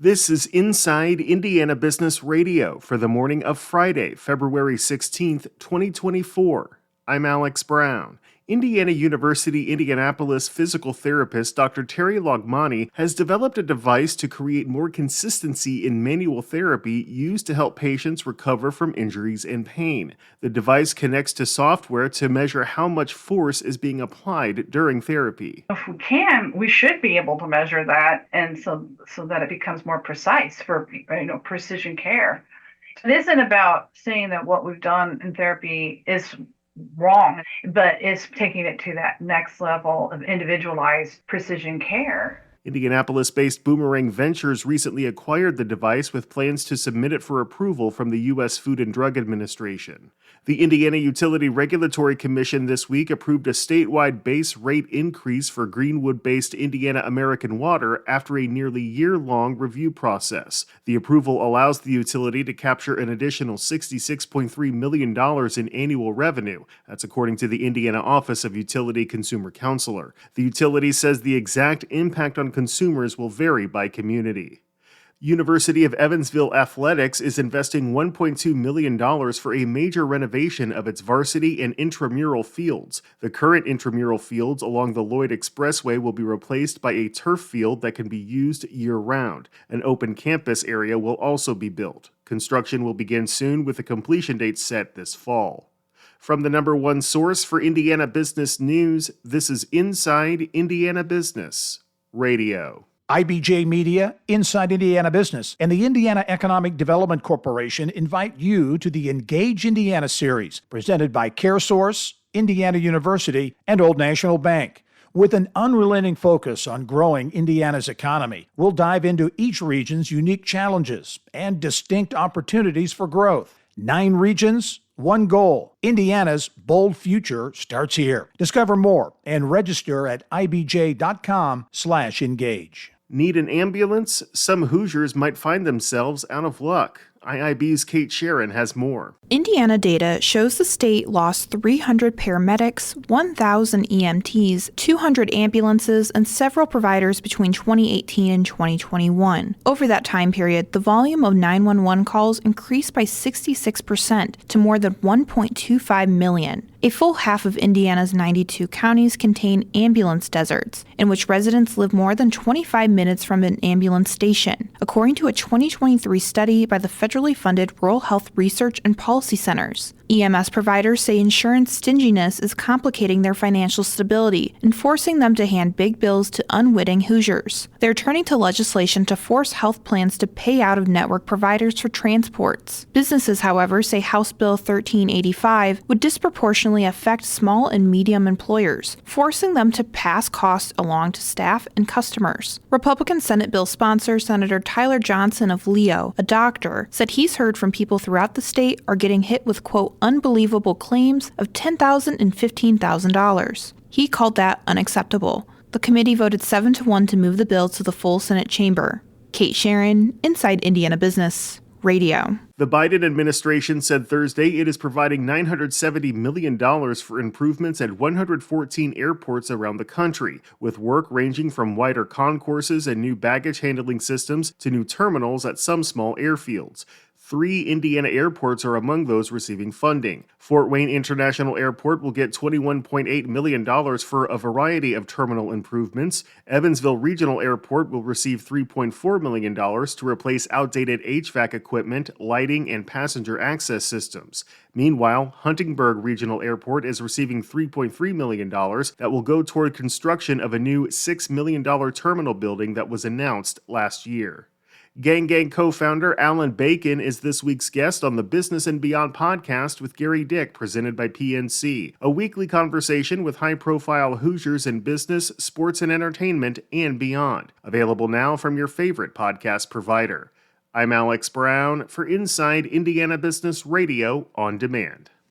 This is Inside Indiana Business Radio for the morning of Friday, February 16th, 2024. I'm Alex Brown. Indiana University Indianapolis physical therapist Dr. Terry Logmani has developed a device to create more consistency in manual therapy used to help patients recover from injuries and pain. The device connects to software to measure how much force is being applied during therapy. If we can, we should be able to measure that, and so that it becomes more precise for precision care. It isn't about saying that what we've done in therapy is wrong, but it's taking it to that next level of individualized precision care. Indianapolis-based Boomerang Ventures recently acquired the device with plans to submit it for approval from the U.S. Food and Drug Administration. The Indiana Utility Regulatory Commission this week approved a statewide base rate increase for Greenwood-based Indiana American Water after a nearly year-long review process. The approval allows the utility to capture an additional $66.3 million in annual revenue. That's according to the Indiana Office of Utility Consumer Counselor. The utility says the exact impact on consumers will vary by community. University of Evansville Athletics is investing $1.2 million for a major renovation of its varsity and intramural fields. The current intramural fields along the Lloyd Expressway will be replaced by a turf field that can be used year-round. An open campus area will also be built. Construction will begin soon with a completion date set this fall. From the number one source for Indiana business news, this is Inside Indiana Business Radio. IBJ Media, Inside Indiana Business, and the Indiana Economic Development Corporation invite you to the Engage Indiana series, presented by CareSource, Indiana University, and Old National Bank. With an unrelenting focus on growing Indiana's economy, we'll dive into each region's unique challenges and distinct opportunities for growth. 9 regions, 1 goal. Indiana's bold future starts here. Discover more and register at ibj.com/engage. Need an ambulance? Some Hoosiers might find themselves out of luck. IIB's Kate Sharon has more. Indiana data shows the state lost 300 paramedics, 1,000 EMTs, 200 ambulances, and several providers between 2018 and 2021. Over that time period, the volume of 911 calls increased by 66% to more than 1.25 million. A full half of Indiana's 92 counties contain ambulance deserts, in which residents live more than 25 minutes from an ambulance station, according to a 2023 study by the federally funded Rural Health Research and Policy Centers. EMS providers say insurance stinginess is complicating their financial stability and forcing them to hand big bills to unwitting Hoosiers. They're turning to legislation to force health plans to pay out of network providers for transports. Businesses, however, say House Bill 1385 would disproportionately affect small and medium employers, forcing them to pass costs along to staff and customers. Republican Senate bill sponsor Senator Tyler Johnson of Leo, a doctor, said he's heard from people throughout the state are getting hit with, quote, unbelievable claims of $10,000 and $15,000. He called that unacceptable. The committee voted 7-1 to move the bill to the full Senate chamber. Kate Sharon, Inside Indiana Business Radio. The Biden administration said Thursday it is providing $970 million for improvements at 114 airports around the country, with work ranging from wider concourses and new baggage handling systems to new terminals at some small airfields. 3 Indiana airports are among those receiving funding. Fort Wayne International Airport will get $21.8 million for a variety of terminal improvements. Evansville Regional Airport will receive $3.4 million to replace outdated HVAC equipment, lighting, and passenger access systems. Meanwhile, Huntingburg Regional Airport is receiving $3.3 million that will go toward construction of a new $6 million terminal building that was announced last year. Gang Gang co-founder Alan Bacon is this week's guest on the Business and Beyond podcast with Gary Dick, presented by PNC, a weekly conversation with high-profile Hoosiers in business, sports and entertainment, and beyond. Available now from your favorite podcast provider. I'm Alex Brown for Inside Indiana Business Radio on Demand.